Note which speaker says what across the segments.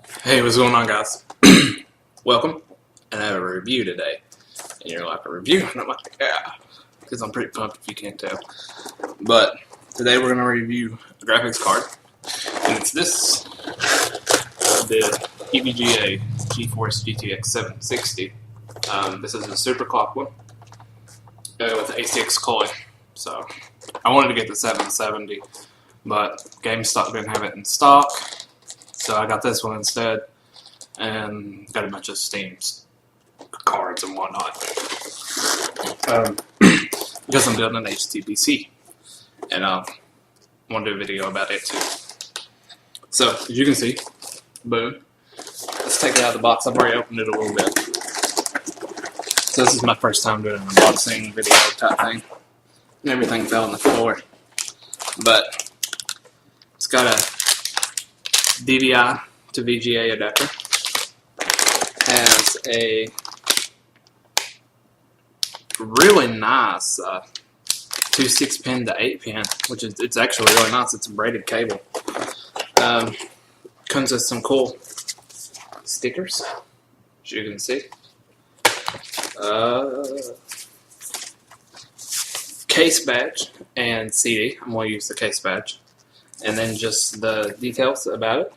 Speaker 1: Hey, what's going on, guys? Welcome, and I have a review today. And you're like, a review? And I'm like, yeah, because I'm pretty pumped if you can't tell. But today we're going to review a graphics card, and it's this, the EVGA GTX 760. This is a super clock one with ACX Cooler. So I wanted to get the 770, but GameStop didn't have it in stock. So I got this one instead, and got a bunch of Steam cards and whatnot. Because I'm building an HTPC, and I want to do a video about it too. So as you can see, boom. Let's take it out of the box. I've already opened it a little bit. So this is my first time doing an unboxing video type thing, and everything fell on the floor. But it's got a DVI to VGA adapter, has a really nice 2 6-pin to 8-pin, which is it's actually really nice. It's a braided cable. Comes with some cool stickers, as you can see. Case badge and CD. I'm going to use the case badge. And then just the details about it.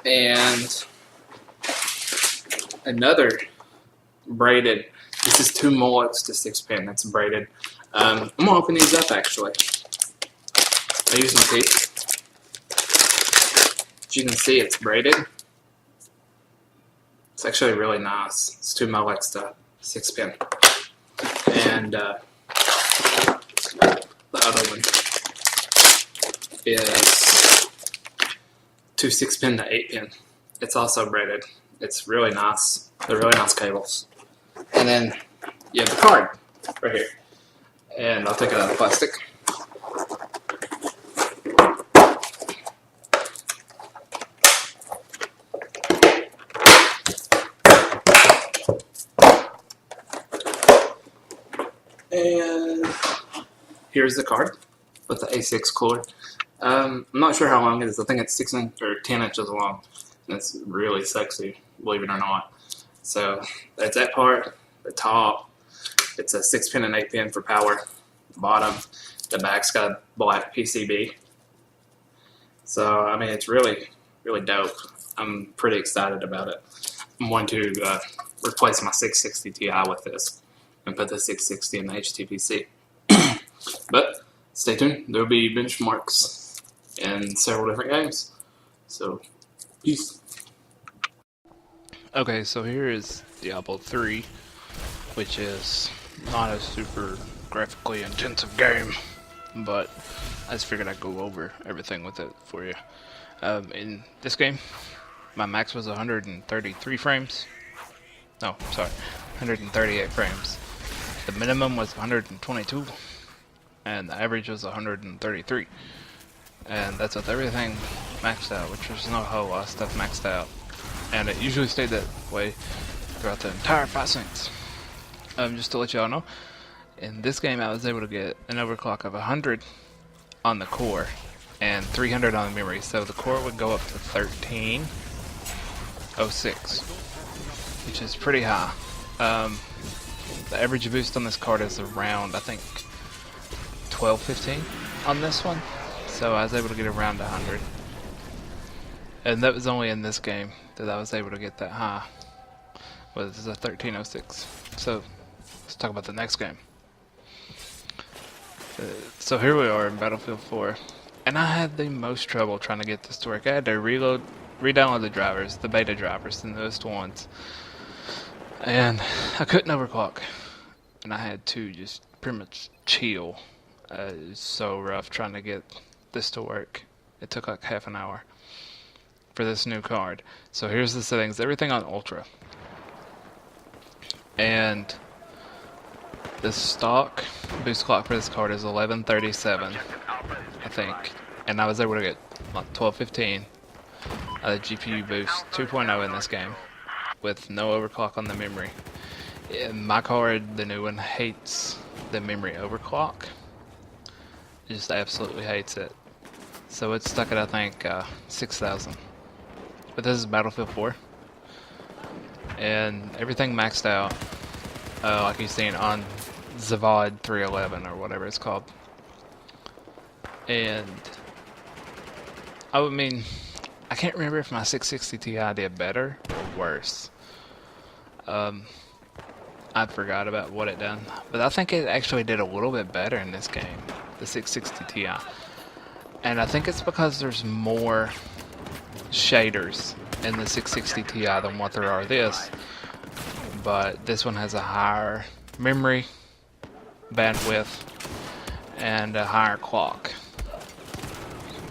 Speaker 1: And another braided, this is 2 mullets to 6-pin, that's braided. I'm going to open these up actually. I use my teeth. As you can see, it's braided. It's actually really nice. It's 2 mullets to 6-pin. And the other one is 2 6-pin to 8-pin. It's also braided. It's really nice. They're really nice cables. And then you have the card right here. And I'll take it out of the plastic. And here's the card with the ACX Cooler. I'm not sure how long it is. I think it's 6 or 10 inches long. And it's really sexy, believe it or not. So that's that part. The top, it's a 6-pin and 8-pin for power. The bottom, the back's got a black PCB. So I mean, it's really, really dope. I'm pretty excited about it. I'm going to replace my 660 Ti with this and put the 660 in the HTPC. But stay tuned. There will be benchmarks in several different games. So, peace.
Speaker 2: Okay, so here is Diablo 3, which is not a super graphically intensive game, but I just figured I'd go over everything with it for you. In this game, my max was 133 frames. No, sorry, 138 frames. The minimum was 122, and the average was 133. And that's with everything maxed out, which there's not a whole lot of stuff maxed out. And it usually stayed that way throughout the entire 5 cents. Just to let y'all know, in this game I was able to get an overclock of 100 on the core and 300 on the memory. So the core would go up to 1306, which is pretty high. The average boost on this card is around, I think, 1215 on this one. So I was able to get around 100. And that was only in this game that I was able to get that high. Was a 1306. So let's talk about the next game. So here we are in Battlefield 4. And I had the most trouble trying to get this to work. I had to re-download the drivers, the beta drivers, the newest ones. And I couldn't overclock. And I had to just pretty much chill. It was so rough trying to get this to work. It took like half an hour for this new card. So here's the settings, everything on Ultra. And the stock boost clock for this card is 1137, I think. And I was able to get like 1215 the GPU boost 2.0 in this game with no overclock on the memory. My card, the new one, hates the memory overclock. It just absolutely hates it. So it's stuck at, I think, 6,000 but this is Battlefield 4. And everything maxed out, like you've seen on Zavod 311 or whatever it's called. And I mean, I can't remember if my 660 Ti did better or worse. I forgot about what it done, but I think it actually did a little bit better in this game, the 660 Ti. And I think it's because there's more shaders in the 660 Ti than what there are this. But this one has a higher memory bandwidth and a higher clock,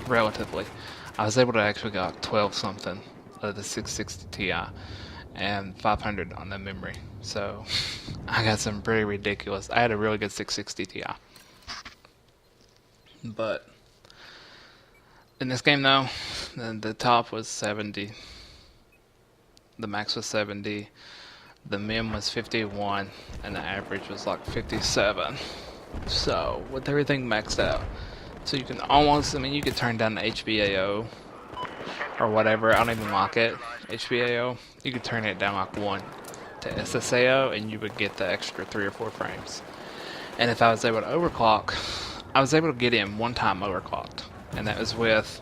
Speaker 2: relatively. I was able to actually get 12 something of the 660 Ti and 500 on the memory. So I got some pretty ridiculous. I had a really good 660 Ti. But in this game though, the top was 70. The max was 70. The min was 51 and the average was like 57. So with everything maxed out, so you can almost, I mean, you could turn down the HBAO or whatever. I don't even like it. HBAO, you could turn it down like 1 to SSAO and you would get the extra 3 or 4 frames. And if I was able to overclock, I was able to get in one time overclocked, and that was with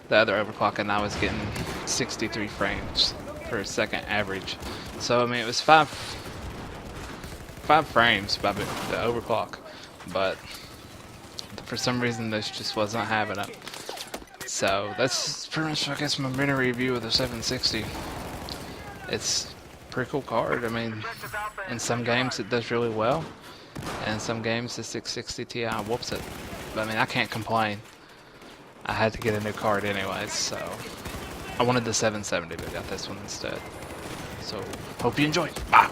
Speaker 2: the other overclock, and I was getting 63 frames per second average. So I mean, it was 5 frames by the overclock, but for some reason this just wasn't having it. So that's pretty much, I guess, my mini review of the 760. It's a pretty cool card. I mean, in some games it does really well, and in some games the 660 Ti whoops it. But I mean, I can't complain. I had to get a new card anyways, so I wanted the 770 but got this one instead. So hope you enjoy. Bye.